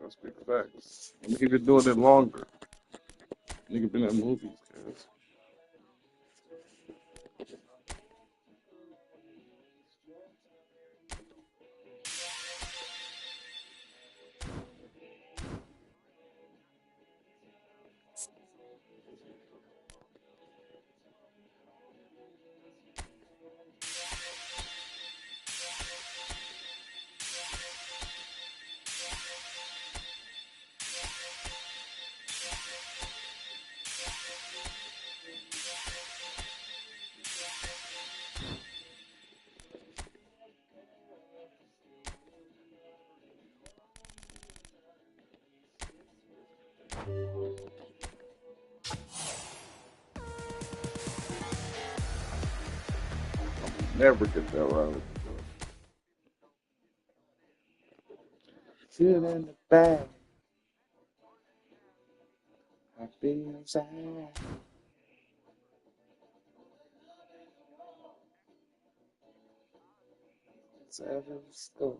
That's big facts. I mean, he been doing it longer. Nigga been in movies, cuz. Never get that right. Feel in the bag, happy inside. Seven score.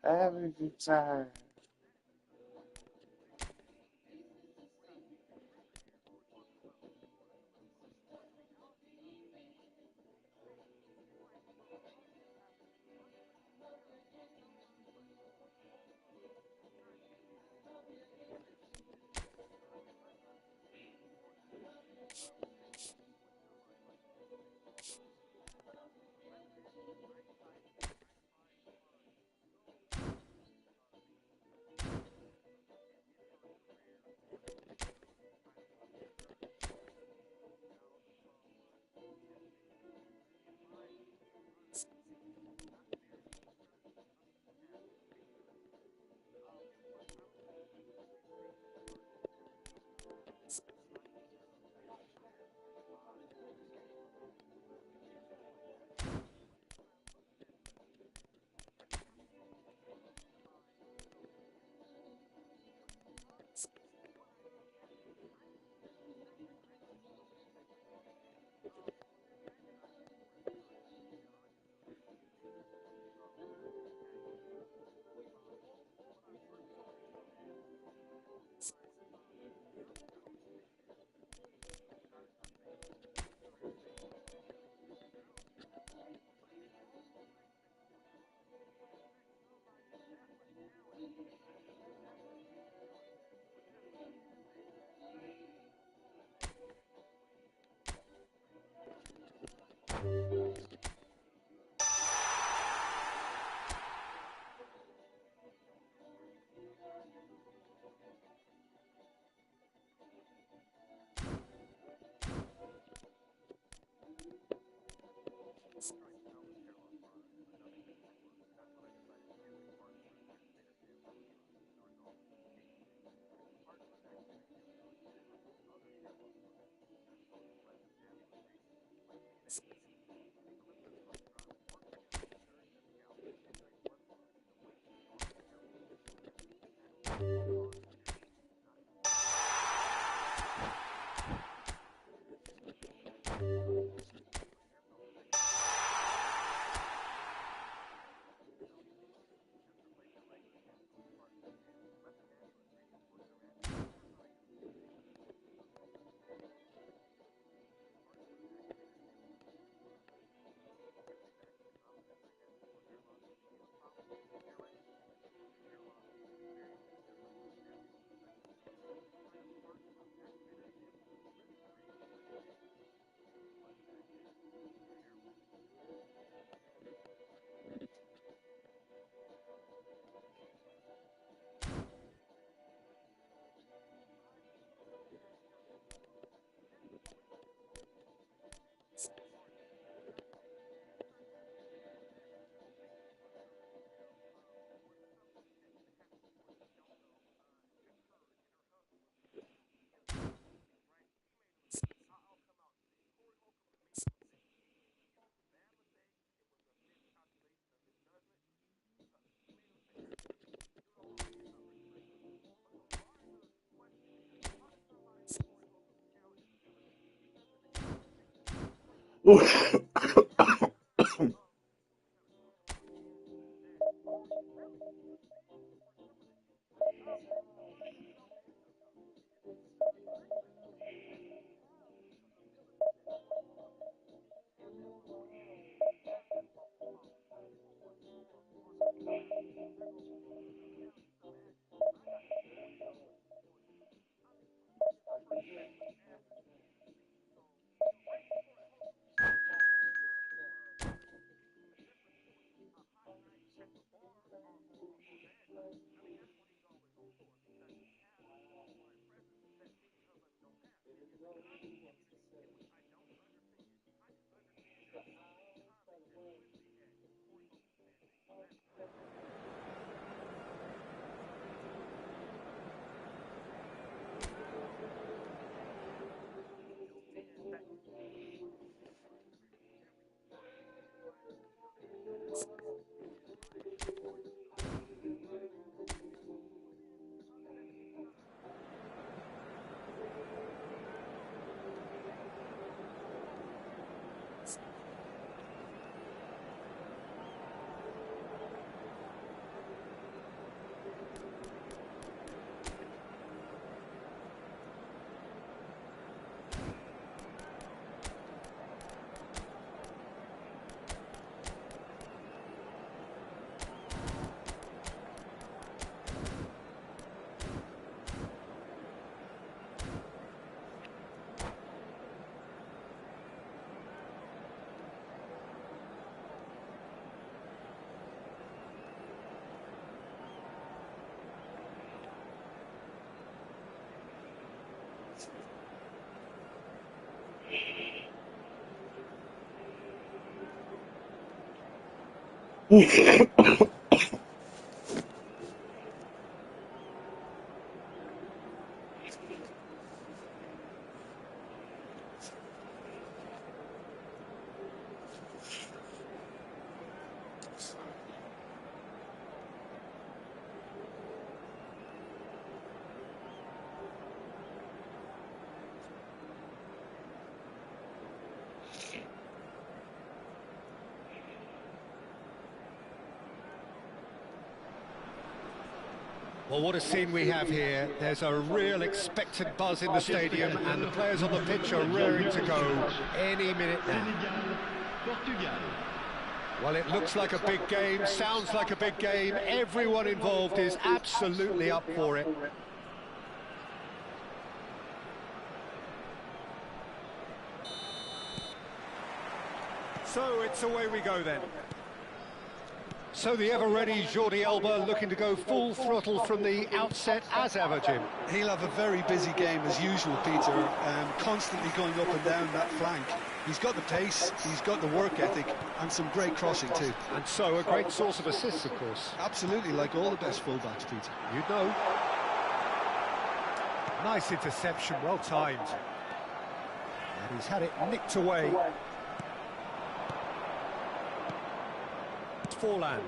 Having a good time. Well, what a scene we have here. There's a real expectant buzz in the stadium, and the players on the pitch are raring to go any minute now. Well, it looks like a big game, sounds like a big game. Everyone involved is absolutely up for it. So it's away we go then. So the ever-ready Jordi Alba looking to go full throttle from the outset as ever, Jim. He'll have a very busy game as usual, Peter, constantly going up and down that flank. He's got the pace, he's got the work ethic, and some great crossing too. And so a great source of assists, of course. Absolutely, like all the best fullbacks, Peter. You'd know. Nice interception, well timed. And he's had it nicked away. Forlan.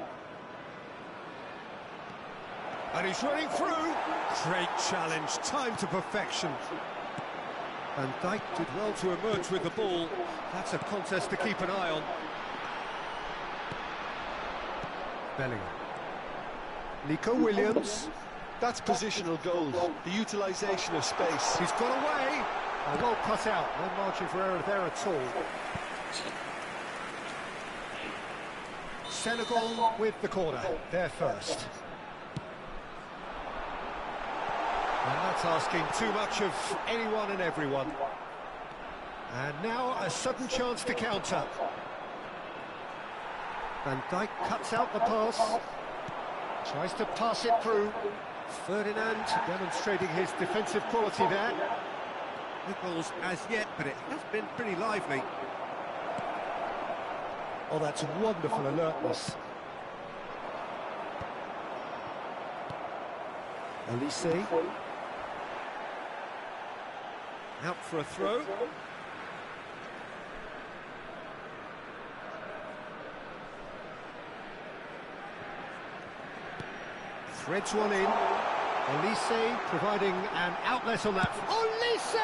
And he's running through. Great challenge, timed to perfection. And Dijk did well to emerge with the ball. That's a contest to keep an eye on. Bellingham. Nico Williams. That's positional goal, the utilisation of space. He's got away. Oh, well cut out, no margin for error there at all. Senegal with the corner, they're first. And that's asking too much of anyone and everyone. And now a sudden chance to counter. Van Dijk cuts out the pass. Tries to pass it through. Ferdinand demonstrating his defensive quality there. No goals as yet, but it has been pretty lively. Oh, that's wonderful alertness. Elise. Out for a throw. Threads one in. Elise providing an outlet on that. Elise!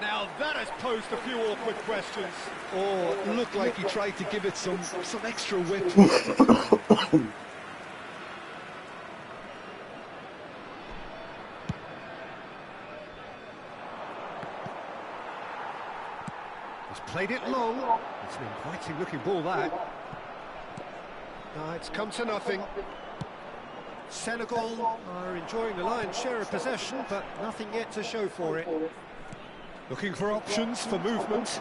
Now that has posed a few awkward questions. Oh, looked like he tried to give it some extra whip. He's played it long. It's an inviting looking ball, that. It's come to nothing. Senegal are enjoying the lion's share of possession, but nothing yet to show for it. Looking for options for movement.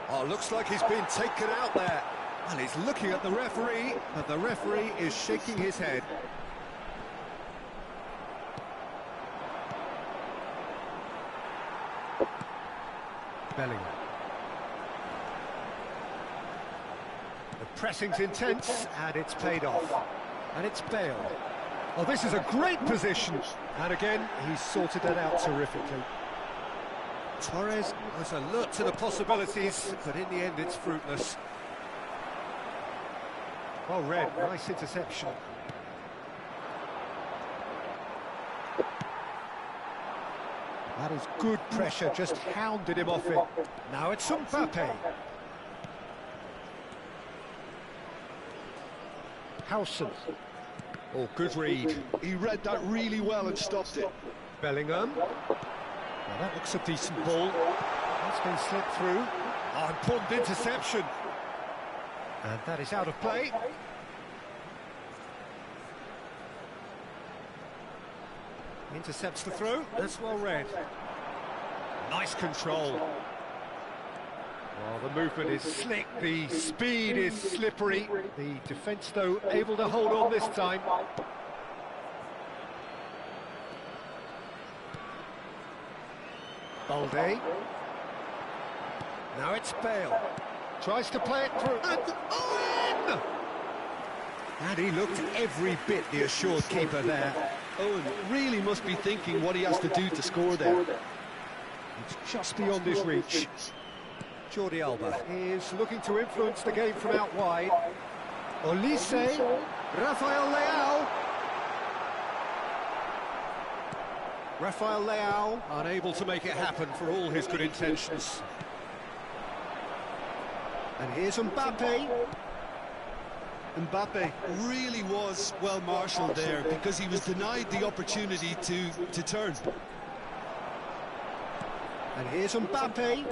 Oh, looks like he's been taken out there. And he's looking at the referee, but the referee is shaking his head. Bellingham. The pressing's intense, and it's paid off. And it's Bale. Oh, this is a great position. And again, he's sorted that out terrifically. Torres was alert to the possibilities, but in the end it's fruitless. Well read, nice interception. That is good pressure, just hounded him off it. Now it's Mbappe. Howson. Oh, good read. He read that really well and stopped it. Bellingham. Well, that looks a decent ball. That's been slipped through. Oh, important interception. And that is out of play. Intercepts the throw. That's well read. Nice control. Well, the movement is slick, the speed is slippery. The defence, though, able to hold on this time. Balde. Now it's Bale. Tries to play it through. And Owen! And he looked every bit the assured keeper there. Owen really must be thinking what he has to do to score there. It's just beyond his reach. Jordi Alba is looking to influence the game from out wide. Olise, Rafael Leao. Rafael Leao unable to make it happen for all his good intentions. And here's Mbappe. Mbappe really was well marshalled there because he was denied the opportunity to turn. And here's Mbappe.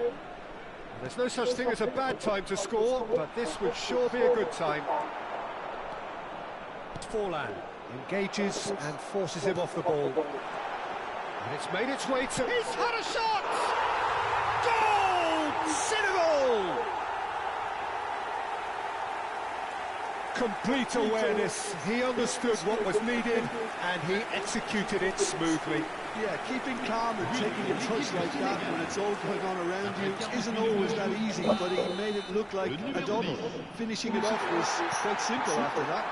There's no such thing as a bad time to score, but this would sure be a good time. Forlan engages and forces him off the ball. And it's made its way to... He's had a shot! Goal! Senegal! Complete awareness. He understood what was needed, and he executed it smoothly. Yeah, keeping calm and taking a touch like that when it's all going on around you isn't always that easy, but he made it look like a double. Finishing it off was quite simple after that.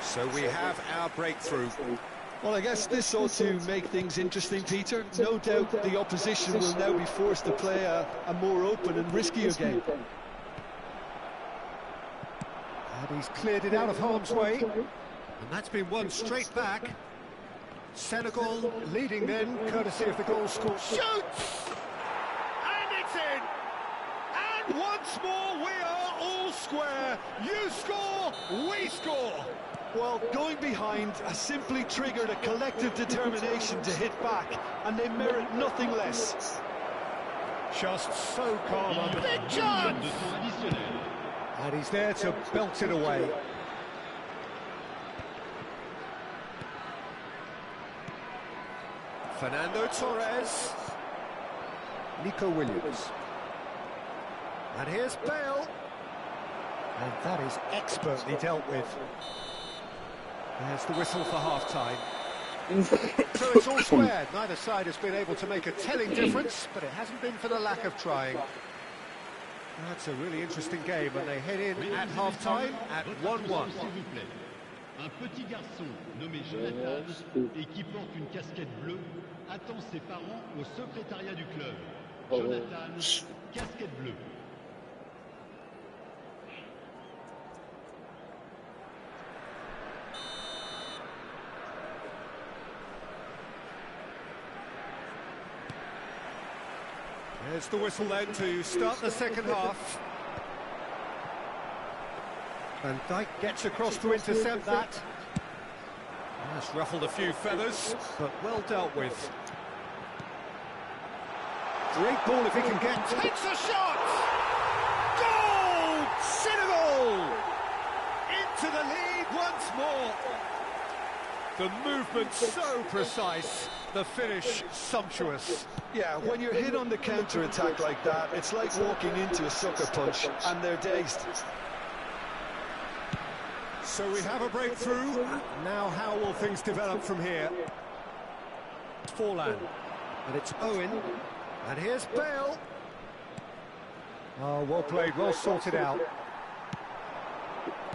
So we have our breakthrough. Well, I guess this ought to make things interesting, Peter. No doubt the opposition will now be forced to play a more open and riskier game. And he's cleared it out of harm's way. And that's been won straight back. Senegal leading then, courtesy of the goal scorer. Shoots! And it's in! And once more we are all square. You score, we score. Well, going behind has simply triggered a collective determination to hit back, and they merit nothing less. Just so calm under big chance! And he's there to belt it away. Fernando Torres. Nico Williams. And here's Bale. And that is expertly dealt with. There's the whistle for half-time. So it's all squared. Neither side has been able to make a telling difference, but it hasn't been for the lack of trying. That's a really interesting game, and they head in at half-time at 1-1. Un petit garçon nommé Jonathan et qui porte une casquette bleue attend ses parents au secrétariat du club. Jonathan, casquette bleue. There's the whistle then to start the second half. And Dijk gets across to intercept that. That's ruffled a few feathers, but well dealt with. Great ball if he can get... Takes a shot! Goal! Senegal! Into the lead once more. The movement so precise, the finish sumptuous. Yeah, when you're hit on the counter-attack like that, it's like walking into a sucker punch, and they're dazed. So we have a breakthrough. Now how will things develop from here? Forlan. And it's Owen. And here's Bale. Oh, well played, well sorted out.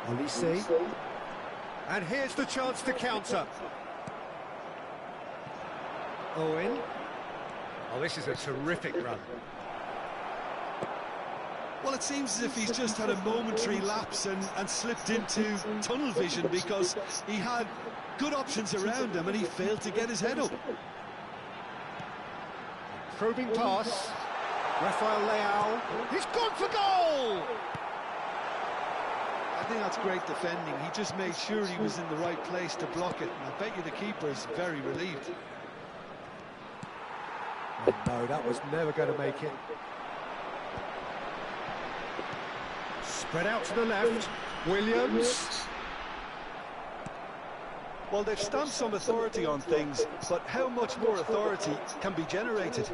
Olise. And here's the chance to counter. Owen. Oh, this is a terrific run. Well, it seems as if he's just had a momentary lapse and slipped into tunnel vision, because he had good options around him and he failed to get his head up. Probing pass. Rafael Leao. He's gone for goal! I think that's great defending. He just made sure he was in the right place to block it, and I bet you the keeper is very relieved. Oh, no, that was never going to make it. Spread out to the left. Williams. Well, they've stamped some authority on things, but how much more authority can be generated?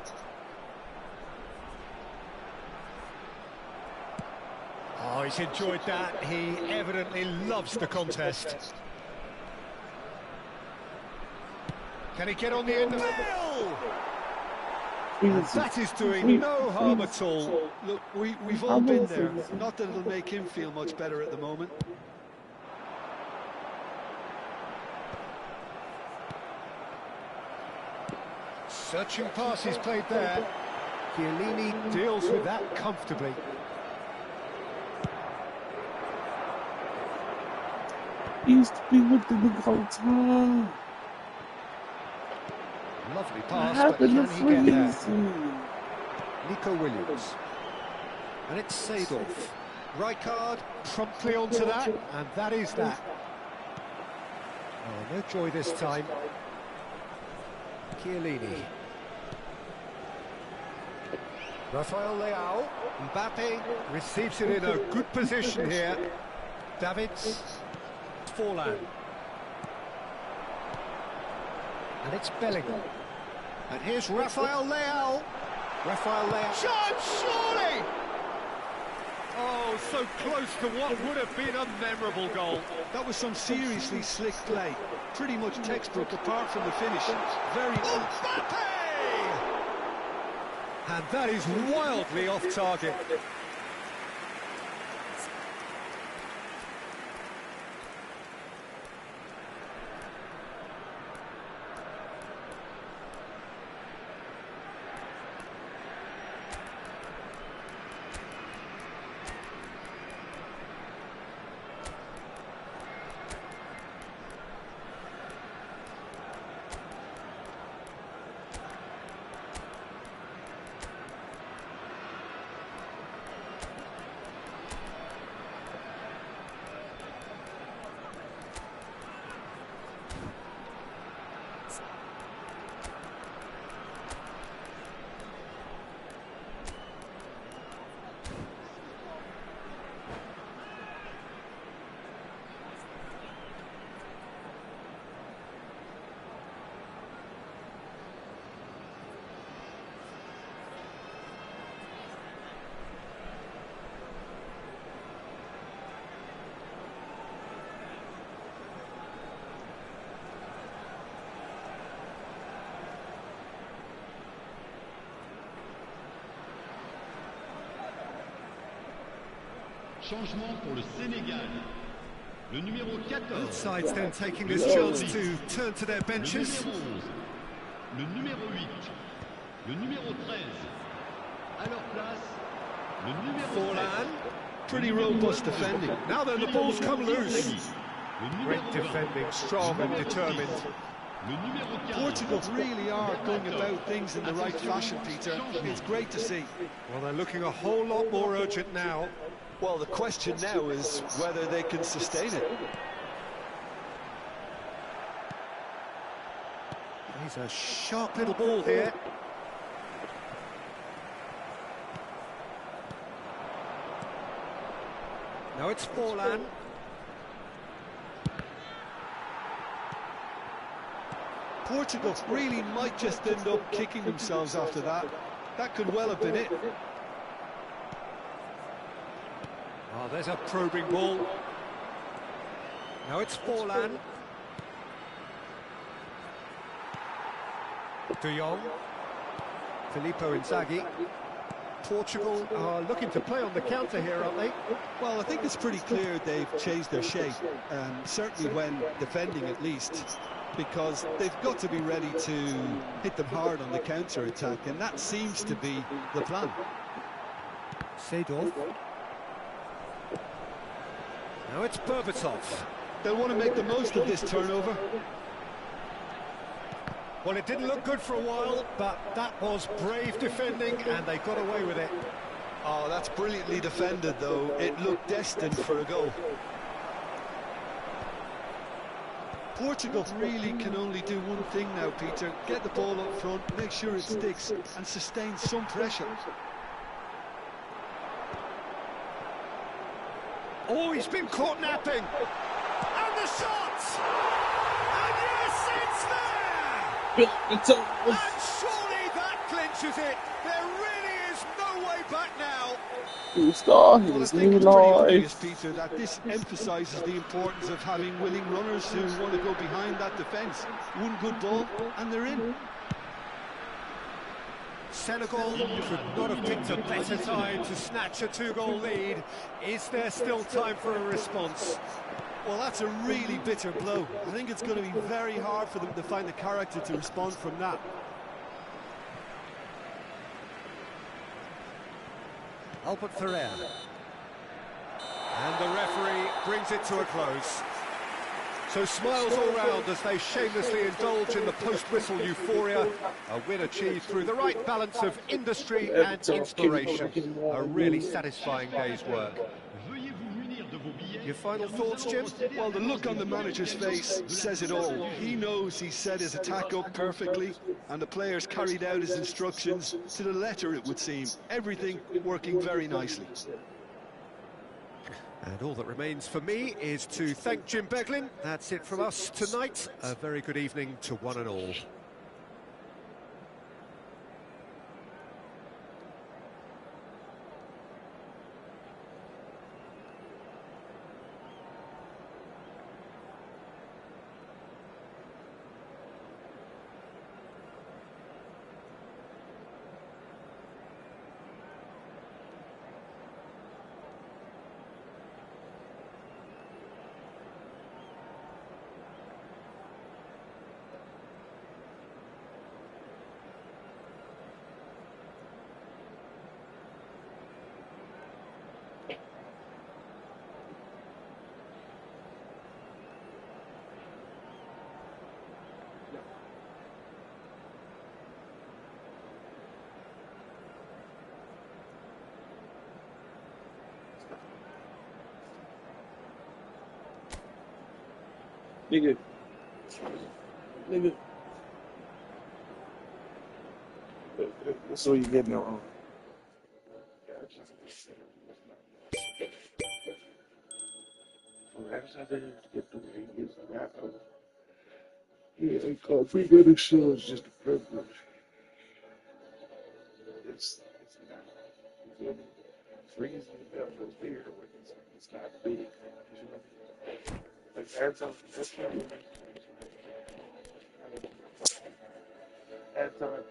Oh, he's enjoyed that. He evidently loves the contest. Can he get on the end of it? And that is doing no harm at all. Look, we've all been there. Not that it'll make him feel much better at the moment. Searching passes played there. Chiellini deals with that comfortably. He used to be with the whole time. Lovely pass, but can he get there? Nico Williams. And it's Seedorf. Rijkaard promptly onto that, and that is that. Oh, no joy this time. Chiellini. Rafael Leao. Mbappe receives it in a good position here. Davids. Forlan. And it's Bellingham. And here's Rafael Leao. Rafael Leao. Shot, surely! Oh, so close to what would have been a memorable goal. That was some seriously slick play. Pretty much textbook apart from the finish. Very... Mbappe! And that is wildly off target. Changement pour le Sénégal. Le numéro 14. Both sides then taking this chance to turn to their benches. Le numéro 11. Le numéro 8. Le numéro 13. À leur place, le numéro Forlan. Pretty robust defending. Now then, the ball's come loose. Le numéro Great 20. defending, strong and determined. Le numéro 15. Portugal really are going about things in the right fashion, Peter. It's great to see. Well, they're looking a whole lot more urgent now. Well, the question now is whether they can sustain it. He's a sharp little ball here. Now it's Forlan. Portugal really might just end up kicking themselves after that. That could well have been it. Oh, there's a probing ball. Now it's Forlan. De Jong. Filippo Inzaghi. Portugal are looking to play on the counter here, aren't they? Well, I think it's pretty clear they've changed their shape, certainly when defending at least, because they've got to be ready to hit them hard on the counter-attack, and that seems to be the plan. Seedorf. Now it's Berbatov. They'll want to make the most of this turnover. Well, it didn't look good for a while, but that was brave defending, and they got away with it. Oh, that's brilliantly defended, though. It looked destined for a goal. Portugal really can only do one thing now, Peter. Get the ball up front, make sure it sticks, and sustain some pressure. Oh, he's been caught napping. And the shot! And yes, it's there! And surely that clinches it. There really is no way back now. Star, Well, I his think new it's pretty obvious, life. Peter, that this emphasises the importance of having willing runners who want to go behind that defence. One good ball, and they're in. Senegal could not have picked a better time to snatch a two-goal lead. Is there still time for a response? Well, that's a really bitter blow. I think it's going to be very hard for them to find the character to respond from that. Albert Ferrer. And the referee brings it to a close. So smiles all round as they shamelessly indulge in the post-whistle euphoria. A win achieved through the right balance of industry and inspiration. A really satisfying day's work. Your final thoughts, Jim? Well, the look on the manager's face says it all. He knows he set his attack up perfectly, and the players carried out his instructions to the letter, it would seem. Everything working very nicely. And all that remains for me is to thank Jim Beglin. That's it from us tonight. A very good evening to one and all. Nigga. That's what you getting on. Yeah, they call free good show is just a privilege. It's not. You feel me? Freezing the devil's beer when it's not big. You know? Like that's at time,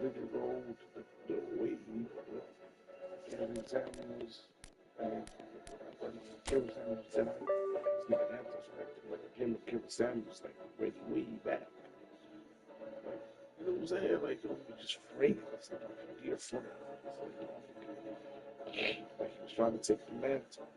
we can go to the way we and examiners and Kevin Samuels tonight. Speaking of that, like Kevin Samuels, like way back. Like, you know what I'm saying? Like, don't be just afraid of something. You're afraid. Like he was trying to take the mantle.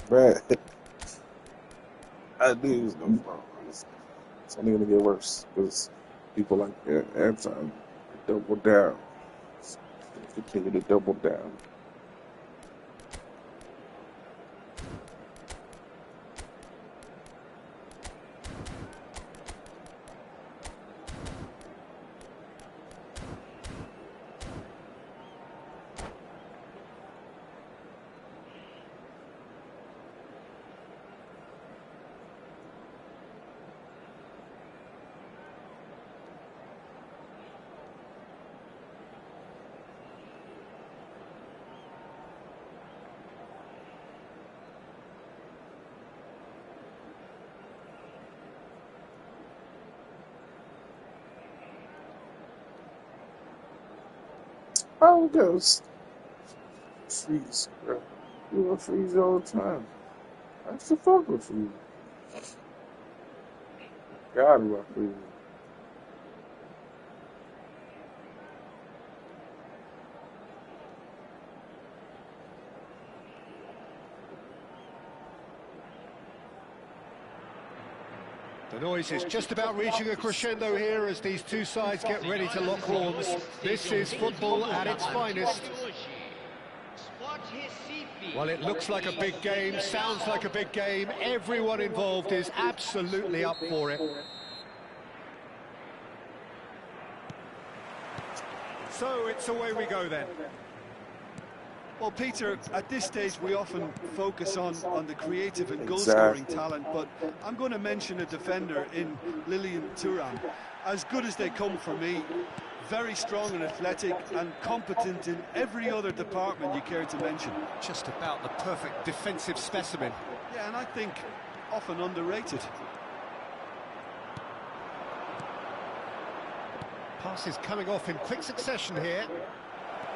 Bruh, I knew it was gonna fall. It's only gonna get worse because people like every time double down. Continue to double down. Oh, it goes. Freeze, bro. You gonna freeze all the time. That's the fuck with freeze. God, do I freeze. The noise is just about reaching a crescendo here as these two sides get ready to lock horns. This is football at its finest. Well, it looks like a big game, sounds like a big game. Everyone involved is absolutely up for it. So it's away we go then. Well, Peter, at this stage we often focus on the creative and goal-scoring talent, but I'm going to mention a defender in Lilian Thuram. As good as they come for me, very strong and athletic and competent in every other department you care to mention. Just about the perfect defensive specimen. Yeah, and I think often underrated. Passes coming off in quick succession here.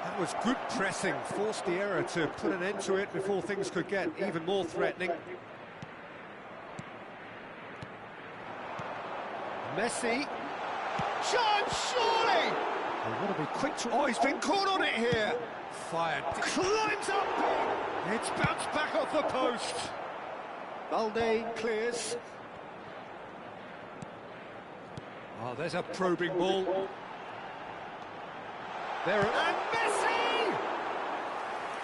That was good pressing, forced the error to put an end to it before things could get even more threatening. Messi. Chance, surely! They want to be quick to... Oh, he's been caught on it here. Fired. Climbs up. It's bounced back off the post. Balde clears. Oh, there's a probing ball. There, and Messi!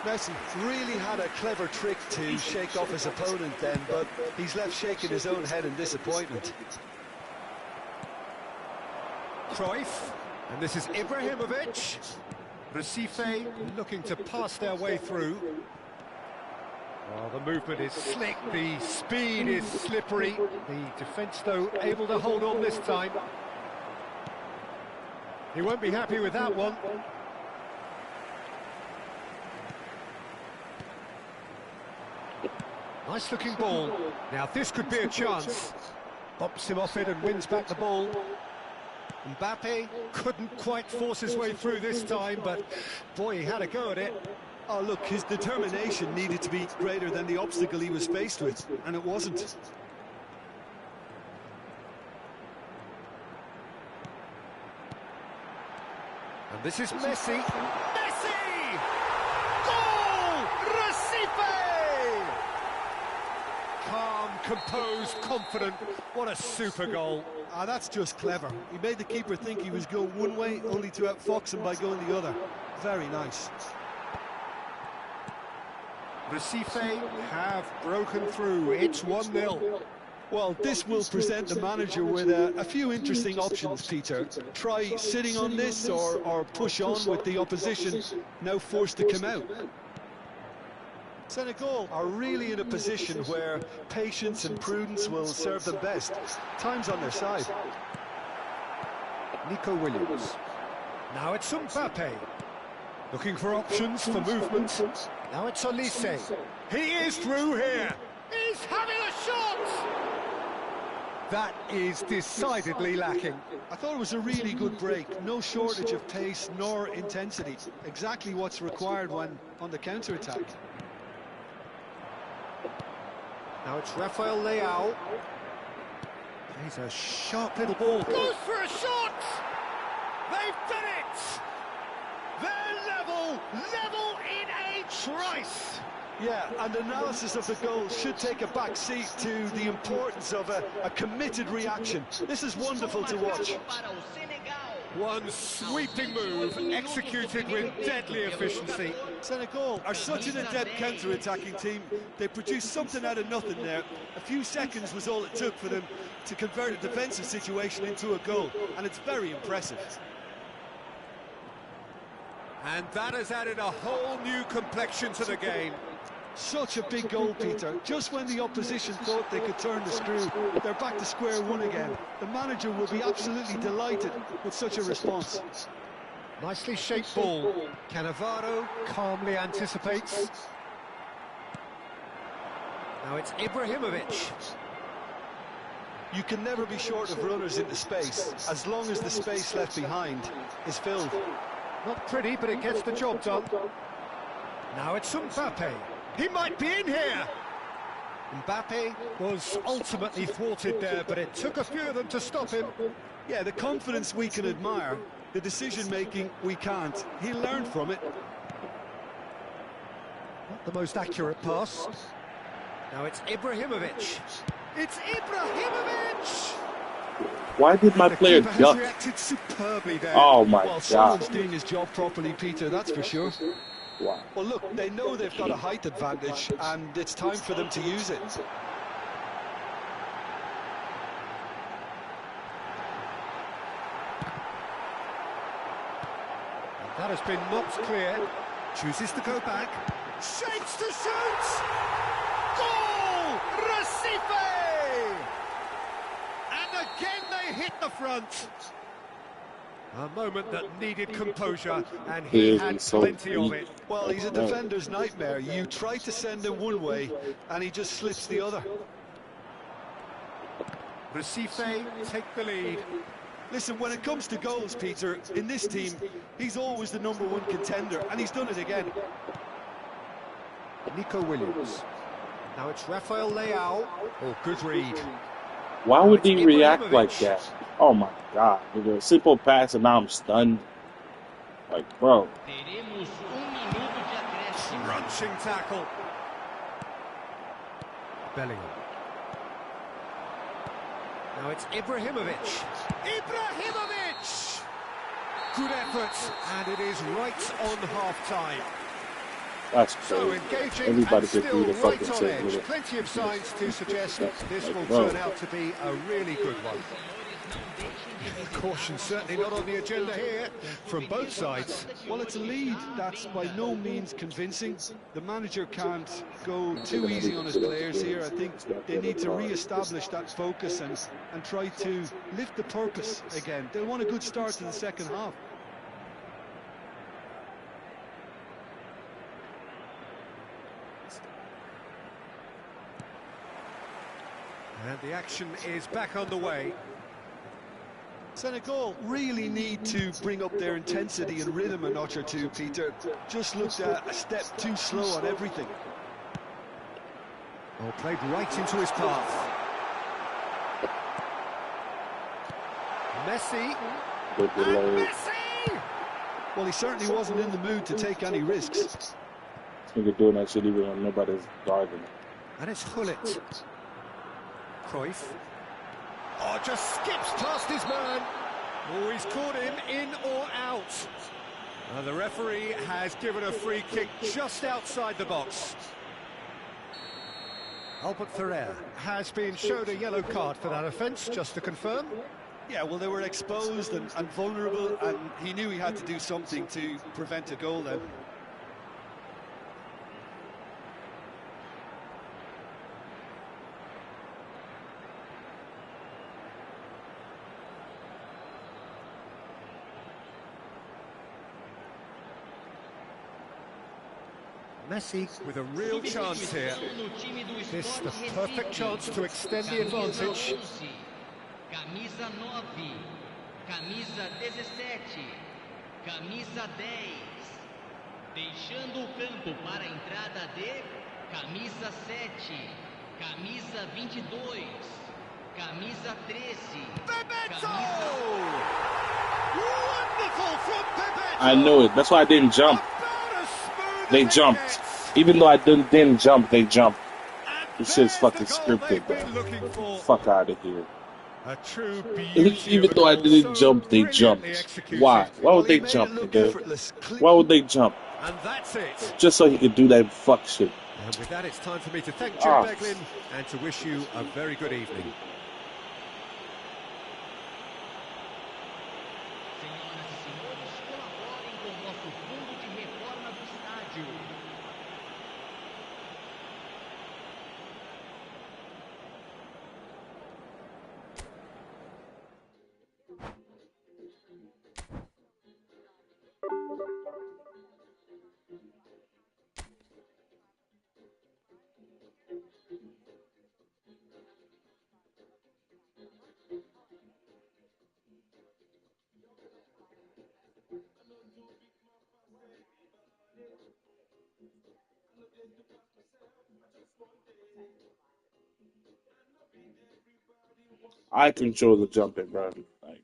Messi really had a clever trick to shake off his opponent then, but he's left shaking his own head in disappointment. Cruyff, and this is Ibrahimovic. Recife looking to pass their way through. Oh, the movement is slick, the speed is slippery. The defence, though, able to hold on this time. He won't be happy with that one. Nice looking ball. Now this could be a chance. Bops him off it and wins back the ball. Mbappe couldn't quite force his way through this time, but boy, he had a go at it. Oh, look, his determination needed to be greater than the obstacle he was faced with, and it wasn't. And this is Messi. Messi! Goal! Recife! Calm, composed, confident. What a super goal. Ah, that's just clever. He made the keeper think he was going one way, only to outfox him by going the other. Very nice. Recife have broken through. It's 1-0. Well, this will present the manager with a few interesting options, Peter. Try sitting on this or push on with the opposition now forced to come out. Senegal are really in a position where patience and prudence will serve them best. Time's on their side. Nico Williams. Now it's Mbappe. Looking for options for movement. Now it's Olise. He is through here. He's having a shot! That is decidedly lacking. I thought it was a really good break. No shortage of pace nor intensity. Exactly what's required when on the counter-attack. Now it's Rafael Leao. He's a sharp little ball. Goes for a shot! They've done it! They're level in a trice! Yeah, and analysis of the goal should take a back seat to the importance of a committed reaction. This is wonderful to watch. One sweeping move executed with deadly efficiency. Senegal are such an adept counter-attacking team. They produced something out of nothing there. A few seconds was all it took for them to convert a defensive situation into a goal, and it's very impressive. And that has added a whole new complexion to the game. Such a big goal, Peter. Just when the opposition thought they could turn the screw, they're back to square one again. The manager will be absolutely delighted with such a response. Nicely shaped ball. Cannavaro calmly anticipates. Now it's Ibrahimovic. You can never be short of runners into space, as long as the space left behind is filled. Not pretty, but it gets the job done. Now it's Mbappe. He might be in here. Mbappe was ultimately thwarted there, but it took a few of them to stop him. Yeah, the confidence we can admire, the decision-making we can't. He learned from it. Not the most accurate pass. Now it's Ibrahimovic. It's Ibrahimovic! Why did my player The keeper has duck? reacted superbly there. Oh my Well, god. someone's doing his job properly, Peter, that's for sure. Wow. Well, look, they know they've got a height advantage, and it's time for them to use it. That has been knocked clear. Chooses to go back. Shapes to shoot! Goal! Recife! And again they hit the front. A moment that needed composure, and he He is had so plenty of weak. it. Well, he's a defender's nightmare. You try to send him one way, and he just slips the other. Recife take the lead. Listen, when it comes to goals, Peter, in this team, he's always the #1 contender, and he's done it again. Nico Williams. Now it's Rafael Leao. Oh, good read. Why Now would it's he react like Ibrahimovic. that? Oh my god. It was a simple pass and now I'm stunned. Like, bro. Teremos minuto de acréscimo. Crunching tackle. Bellingham. Now it's Ibrahimovic. Ibrahimovic! Good effort, and it is right on half-time. That's So crazy. engaging Everybody and could still do the right fucking on shit with edge. it. Plenty of signs to suggest that this will Bro. turn out to be a really good one. Caution certainly not on the agenda here from both sides. Well, it's a lead that's by no means convincing. The manager can't go too easy on his players here. I think they need to re-establish that focus and try to lift the purpose again. They want a good start to the second half. And the action is back on the way. Senegal really need to bring up their intensity and rhythm a notch or two, Peter. Just looked a step too slow on everything. Oh, played right into his path. Messi. Good And delay. Messi! Well, he certainly wasn't in the mood to take any risks. This nigga doing that shit even when nobody's guarding. And it's Hullet. Cruyff. Oh, just skips past his man. Oh, he's caught him in or out. And the referee has given a free kick just outside the box. Albert Ferrer has been showed a yellow card for that offence, just to confirm. Yeah, well, they were exposed and vulnerable, and he knew he had to do something to prevent a goal then. Messi with a real chance here. This the perfect chance to extend the advantage. camisa 9, camisa 17, camisa 10. Deixando o campo para a entrada de camisa 7, camisa 22, camisa 13, camisa... Wonderful from Bebeto! I knew it. That's why I didn't jump. About as smooth They as it jumped. gets. Even though I didn't jump, they jumped. And This shit's there's fucking the goal scripted, they've bro. been looking for. Fuck out of here. A true beauty Even of a though I goal, didn't so jump, they brilliantly jumped. executed. Why? Why Well, would he they made jump, it look nigga? effortless. Why would they jump? And that's it. Just so he could do that fuck shit. And with that, it's time for me to thank Jim Ah. Beglin and to wish you a very good evening. Senhoras e senhores, colaborem com o nosso fundo de reforma do estádio. I control the jumping, bro. Like,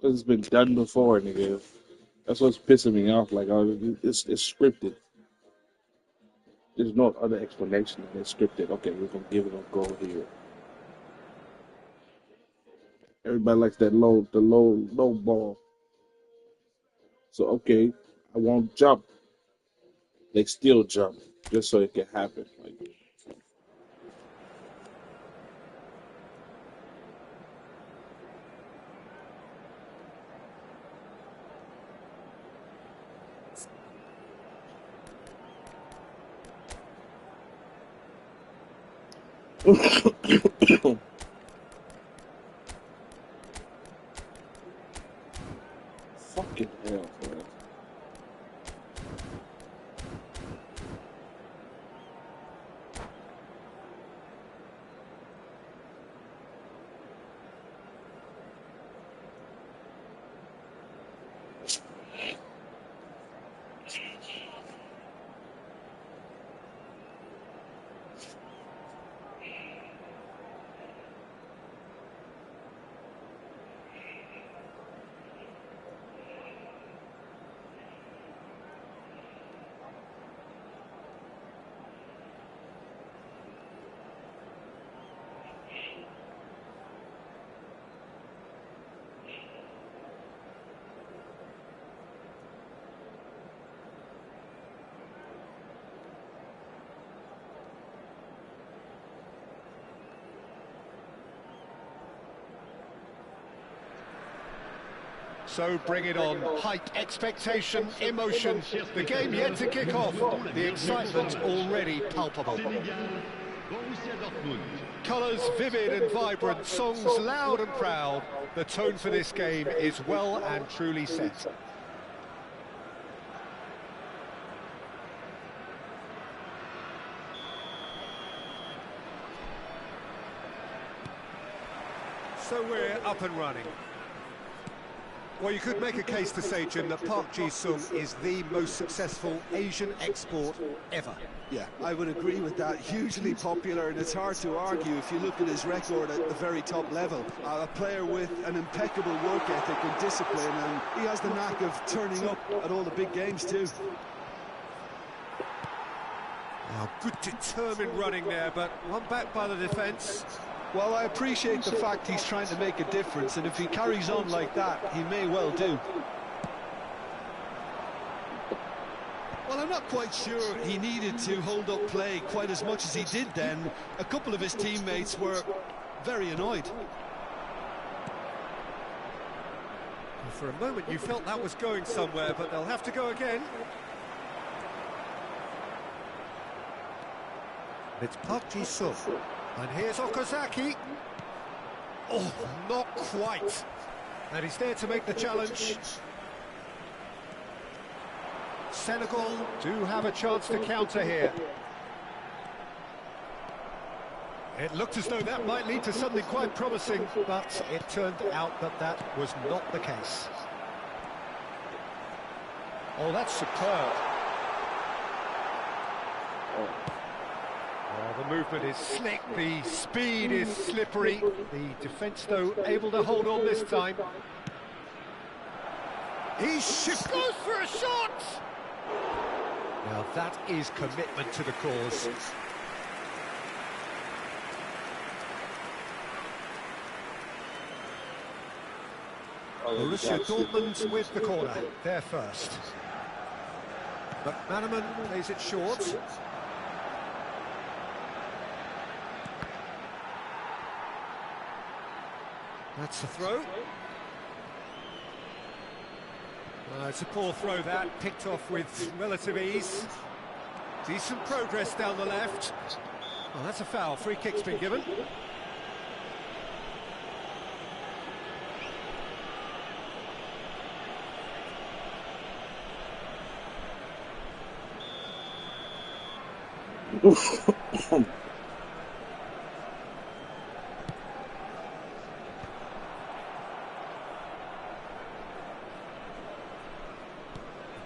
this has been done before, nigga. That's what's pissing me off. Like, it's scripted. There's no other explanation than it's scripted. Okay, we're gonna give it a go here. Everybody likes that low ball. So okay, I won't jump. They still jump just so it can happen. Like, fucking hell, man. So bring it on. Hype, expectation, emotion. The game yet to kick off. The excitement already palpable. Sénégal, Borussia Dortmund. Colours vivid and vibrant, songs loud and proud. The tone for this game is well and truly set. So we're up and running. Well, you could make a case to say, Jim, that Park Ji-sung is the most successful Asian export ever. Yeah, I would agree with that. Hugely popular, and it's hard to argue if you look at his record at the very top level. A player with an impeccable work ethic and discipline, and he has the knack of turning up at all the big games too. Oh, good determined running there, but one back by the defence. Well, I appreciate the fact he's trying to make a difference, and if he carries on like that, he may well do. Well, I'm not quite sure he needed to hold up play quite as much as he did then. A couple of his teammates were very annoyed. For a moment you felt that was going somewhere, but they'll have to go again. It's Park Ji-sung. And here's Okazaki. Oh, not quite. And he's there to make the challenge. Senegal do have a chance to counter here. It looked as though that might lead to something quite promising, but it turned out that that was not the case. Oh, that's superb. Oh, the movement is slick, the speed is slippery. The defence, though, able to hold on this time. He goes for a shot! Now that is commitment to the cause. Borussia Dortmund with the corner, there first. McManaman plays it short. That's the throw. It's a poor throw that, picked off with relative ease. Decent progress down the left. Oh, that's a foul, free kick's been given.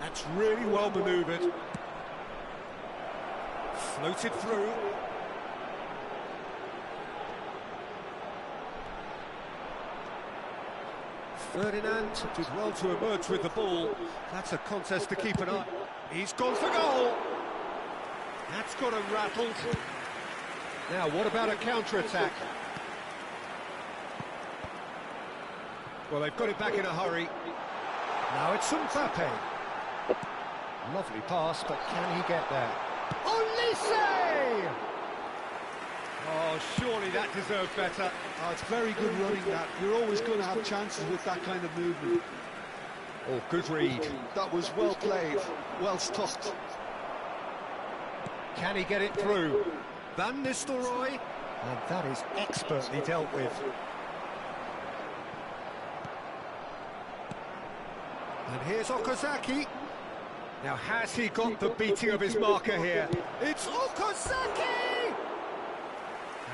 That's really well manoeuvred. Floated through. Ferdinand did well to emerge with the ball. That's a contest to keep an eye. He's gone for goal. That's got him rattled. Now, what about a counter-attack? Well, they've got it back in a hurry. Now it's Mbappe. Lovely pass, but can he get there? Olise! Oh, surely that deserved better. Oh, it's very good running, that. You're always going to have chances with that kind of movement. Oh, good read. That was well played, well stopped. Can he get it through? Van Nistelrooy. And that is expertly dealt with. And here's Okazaki. Now, has he got the beating of his marker here? It's Okazaki!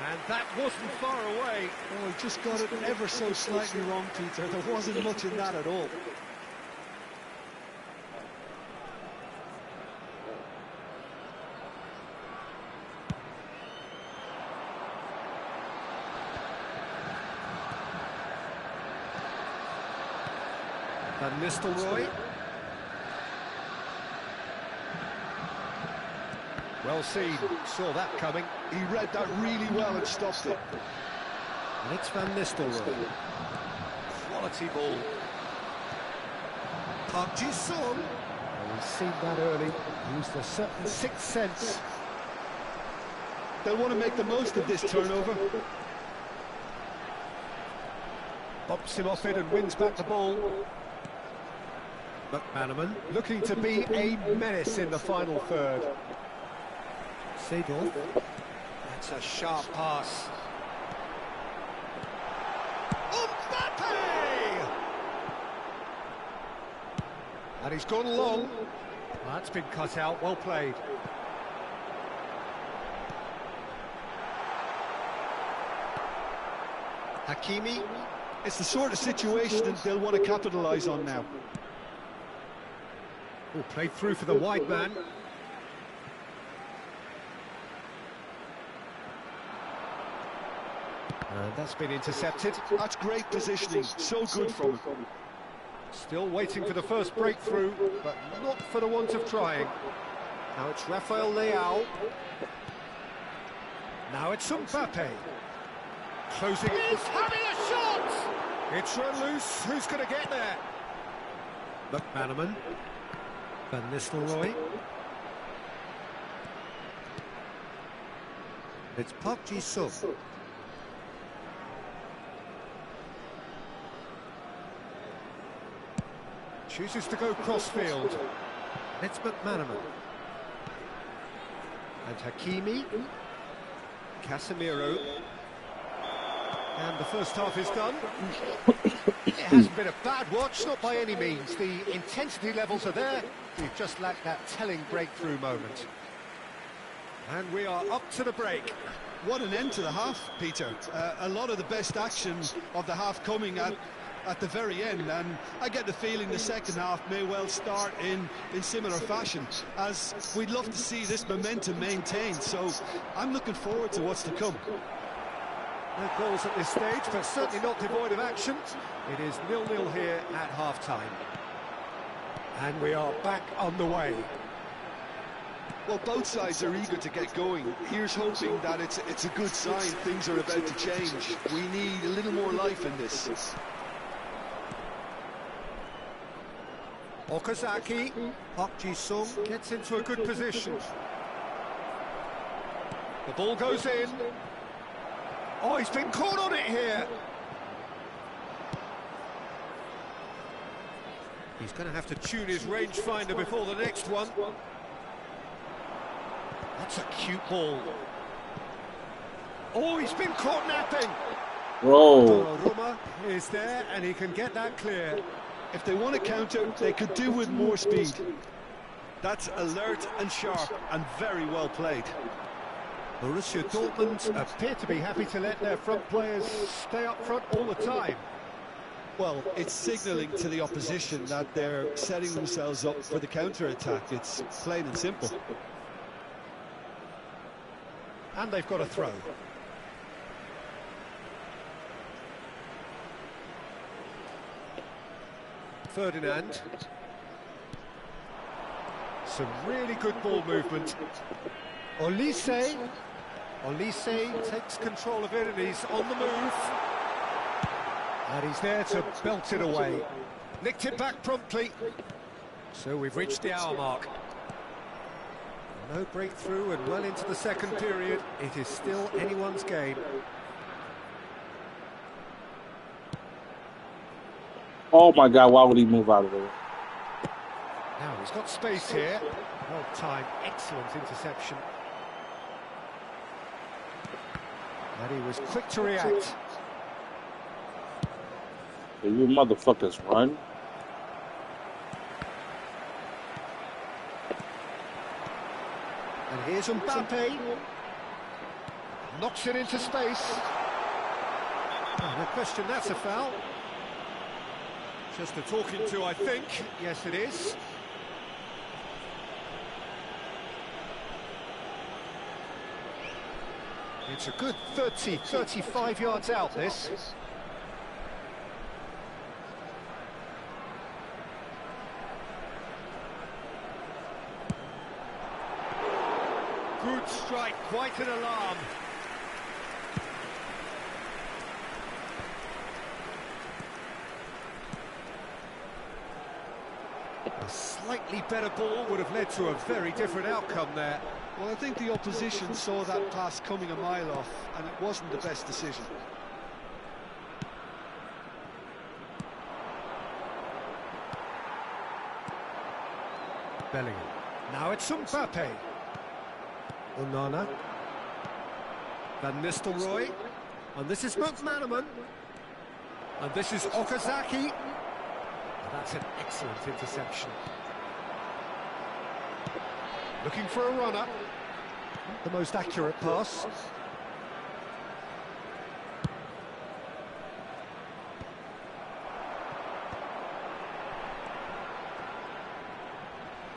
And that wasn't far away. Oh, he just got it ever so slightly wrong, Peter. There wasn't much in that at all. Van Nistelrooy. Well seen, saw that coming. He read that really well and stopped it. And it's Van Nistelrooy. Quality ball. Park Ji-sung. Well, we've seen that early. Used a certain sixth sense. They'll want to make the most of this turnover. Bumps him off it and wins back the ball. McManaman looking to be a menace in the final third. Seedorf. That's a sharp pass. Mbappe! And he's gone long. That's been cut out, well played. Hakimi. It's the sort of situation that they'll want to capitalise on now. Oh, played through for the wide man. And that's been intercepted. That's great positioning, so good from him. Still waiting for the first breakthrough, but not for the want of trying. Now it's Rafael Leao. Now it's Mbappe. Closing. He's having a shot! It's run loose. Who's going to get there? McManaman. Van Nistelrooy. It's Park Ji-sung. Chooses to go crossfield. It's McManaman. And Hakimi. Casemiro. And the first half is done. It hasn't been a bad watch, not by any means. The intensity levels are there. We've just lacked that telling breakthrough moment. And we are up to the break. What an end to the half, Peter. A lot of the best action of the half coming at the very end, and I get the feeling the second half may well start in similar fashion, as we'd love to see this momentum maintained. So I'm looking forward to what's to come. No goals at this stage, but certainly not devoid of action. It is 0-0 here at half-time. And we are back on the way. Well, both sides are eager to get going. Here's hoping that it's a good sign things are about to change. We need a little more life in this. Okazaki. Park Ji-sung Gets into a good position. The ball goes in. Oh, he's been caught on it here. He's going to have to tune his rangefinder before the next one. That's a cute ball. Oh, he's been caught napping. Whoa. Donnarumma is there, and he can get that clear. If they want to counter, they could do with more speed. That's alert and sharp and very well played. Borussia Dortmund appear to be happy to let their front players stay up front all the time. Well, it's signalling to the opposition that they're setting themselves up for the counter-attack. It's plain and simple. And they've got a throw. Ferdinand. Some really good ball movement. Olise. Olise takes control of it and he's on the move. And he's there to belt it away. Nicked it back promptly. So we've reached the hour mark. No breakthrough and well into the second period. It is still anyone's game. Oh my God, why would he move out of there? Now he's got space here. Well timed, excellent interception. And he was quick to react. You motherfuckers run. And here's Mbappe. Knocks it into space. Oh, no question, that's a foul. Just a talking to, I think. Yes, it is. It's a good 30, 35 yards out, this. Good strike, quite an alarm. A slightly better ball would have led to a very different outcome there. Well, I think the opposition saw that pass coming a mile off, and it wasn't the best decision. Bellingham. Now it's Mbappe. Onana. Van Nistelrooy. And this is McManaman. And this is Okazaki. And that's an excellent interception. Looking for a runner. The most accurate pass.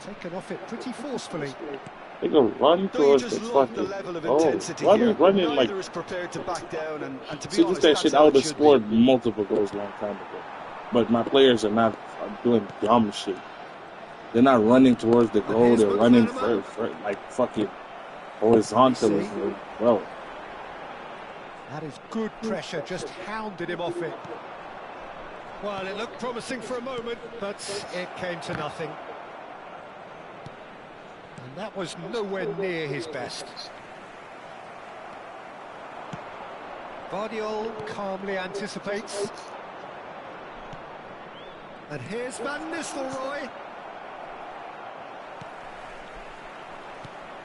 Taken off it pretty forcefully. They go run towards the just love the fucking. level of Oh, intensity why here. they running like? Neither is prepared to back down, and to be See, honest, that that's shit, how I it would have should be. scored multiple goals a long time ago. But my players are not doing dumb shit. They're not running towards the goal. here's They're running McManaman. for like fucking horizontally. Well, That is good pressure, just hounded him off it. Well, it looked promising for a moment, but it came to nothing. And that was nowhere near his best. Vardiol calmly anticipates. And here's Van Nistelrooy.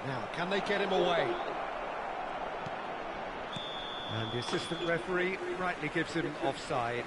Now, can they get him away? And the assistant referee rightly gives him offside.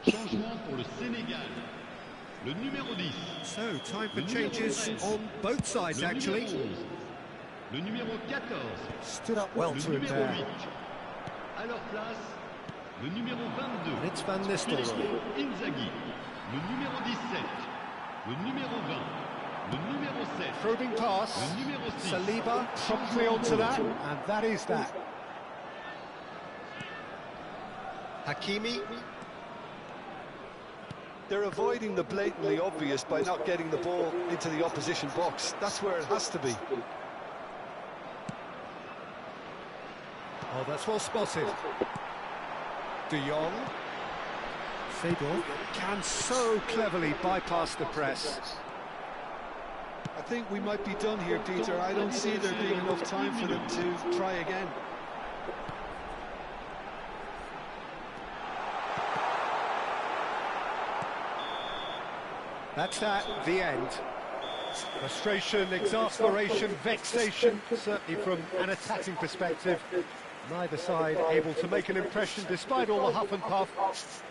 Changement pour le Sénégal. Le numéro 10. So, time for changes on both sides, Le actually. numéro 11. Le numéro 14. Stood up well Le to him numéro there. 8. À leur place, le numéro 22. And it's Van Filippo Nistelrooy. Inzaghi. Le numéro 17. Le numéro 20. Le numéro 7. Probing pass. Le numéro 6. Saliba promptly onto that, and that is that. Hakimi. They're avoiding the blatantly obvious by not getting the ball into the opposition box. That's where it has to be. Oh, that's well spotted. De Jong. Seedorf can so cleverly bypass the press. I think we might be done here, Peter. I don't see there being enough time for them to try again. That's that, the end. Frustration, exasperation, vexation, certainly from an attacking perspective. Neither side able to make an impression despite all the huff and puff.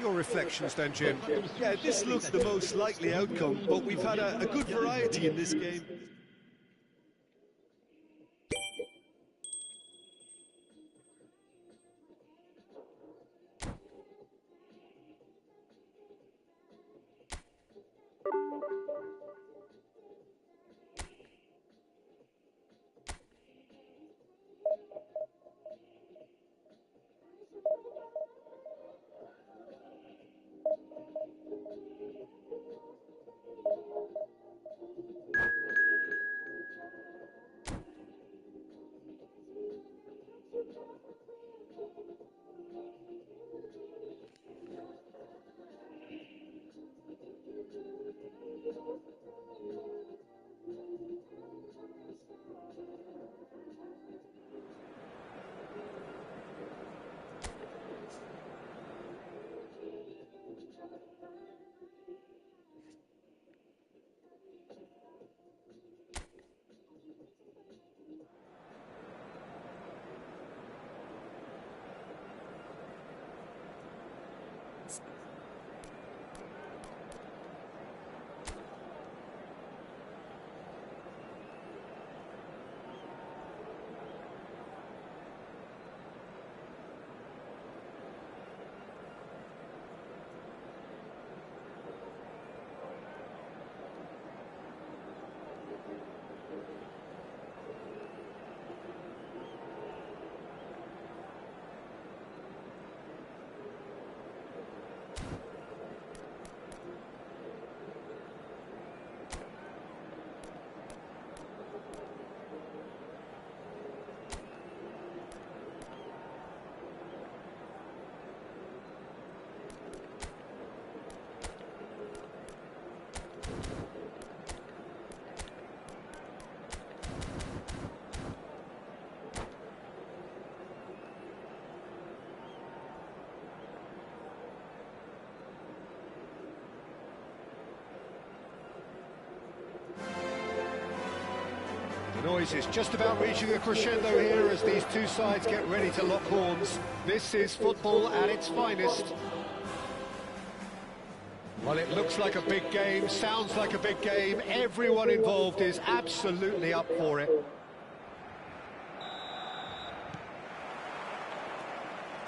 Your reflections then, Jim? Yeah, this looks the most likely outcome, but we've had a good variety in this game. The noise is just about reaching a crescendo here as these two sides get ready to lock horns. This is football at its finest. Well, it looks like a big game, sounds like a big game. Everyone involved is absolutely up for it.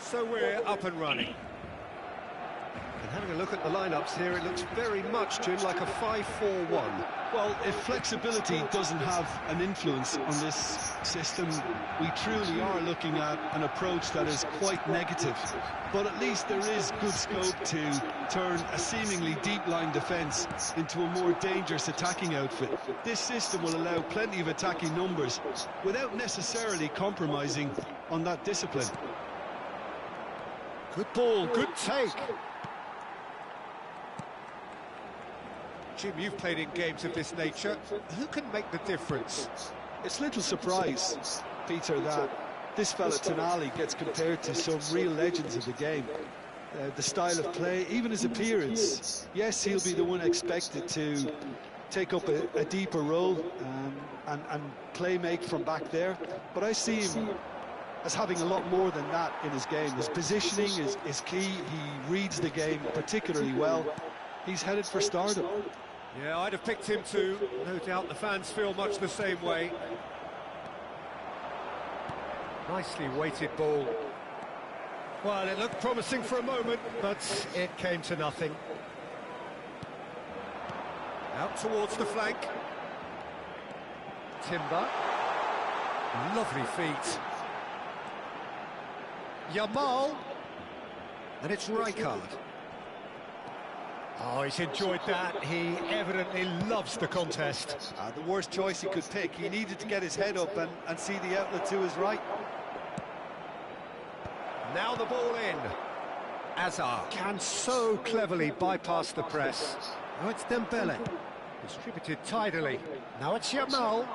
So we're up and running. And having a look at the lineups here, it looks very much, Jim, like a 5-4-1. Well, if flexibility doesn't have an influence on this system, we truly are looking at an approach that is quite negative. But at least there is good scope to turn a seemingly deep-line defence into a more dangerous attacking outfit. This system will allow plenty of attacking numbers without necessarily compromising on that discipline. Good ball, good take. Jim, you've played in games of this nature. Who can make the difference? It's little surprise, Peter, that this fella Tonali gets compared to some real legends of the game. The style of play, even his appearance. Yes, he'll be the one expected to take up a deeper role and play make from back there. But I see him as having a lot more than that in his game. His positioning is key. He reads the game particularly well. He's headed for stardom. Yeah, I'd have picked him too. No doubt the fans feel much the same way. Nicely weighted ball. Well, it looked promising for a moment, but it came to nothing. Out towards the flank. Timber. Lovely feet. Yamal. And it's Rijkaard. Oh, he's enjoyed that. He evidently loves the contest. The worst choice he could pick. He needed to get his head up and see the outlet to his right. Now the ball in. Azar can so cleverly bypass the press. Now it's Dembele. Distributed tidily. Now it's Yamal.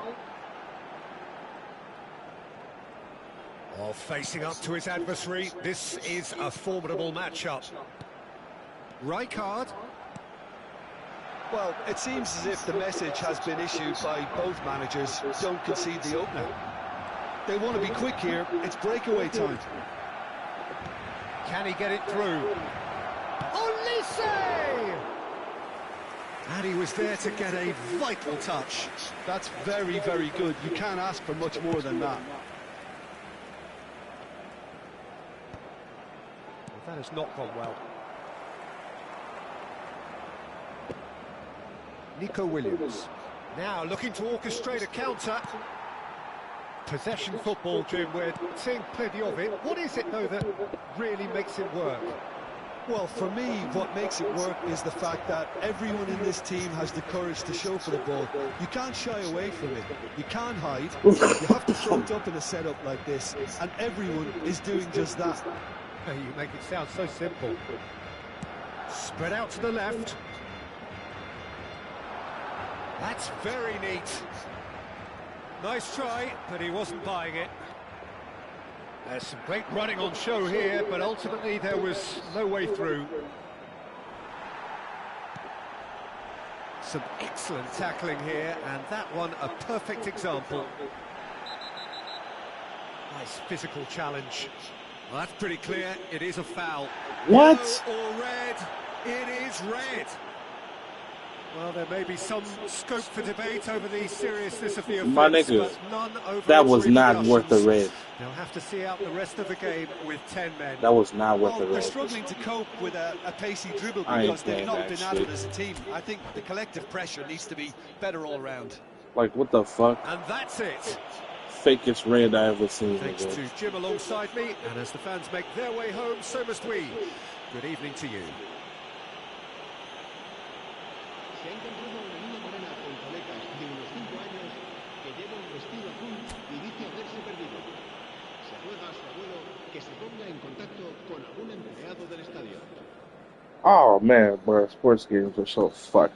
Oh, facing up to his adversary. This is a formidable matchup. Rijkaard. Well, it seems as if the message has been issued by both managers. Don't concede the opener. They want to be quick here. It's breakaway time. Can he get it through? Olise! And he was there to get a vital touch. That's very, very good. You can't ask for much more than that. Well, that has not gone well. Nico Williams. Now looking to orchestrate a counter. Possession football, Jim, we're seeing plenty of it. What is it, though, that really makes it work? Well, for me, what makes it work is the fact that everyone in this team has the courage to show for the ball. You can't shy away from it. You can't hide. You have to front up in a setup like this, and everyone is doing just that. You make it sound so simple. Spread out to the left. That's very neat. Nice try, but he wasn't buying it. There's some great running on show here, but ultimately there was no way through. Some excellent tackling here, and that one a perfect example. Nice physical challenge. Well, that's pretty clear. It is a foul. What? Yellow or red? It is red. Well, there may be some scope for debate over the seriousness of the offence, My nigga, but none over that its was not worth the repercussions. red. They'll have to see out the rest of the game with 10 men. That was not worth the They're red. struggling to cope with a pacey dribble I ain't because they've playing not that been at it shit. as a team. I think the collective pressure needs to be better all round. Like, what the fuck? And that's it. Fakest red I ever seen. Thanks nigga. to Jim alongside me, and as the fans make their way home, so must we. Good evening to you. Se ha encontrado una niña morena con coletas de unos 5 años que lleva un vestido azul y dice haberse perdido. Se ruega a su abuelo que se ponga en contacto con algún empleado del estadio. Oh man, bro, sports games are so fucked.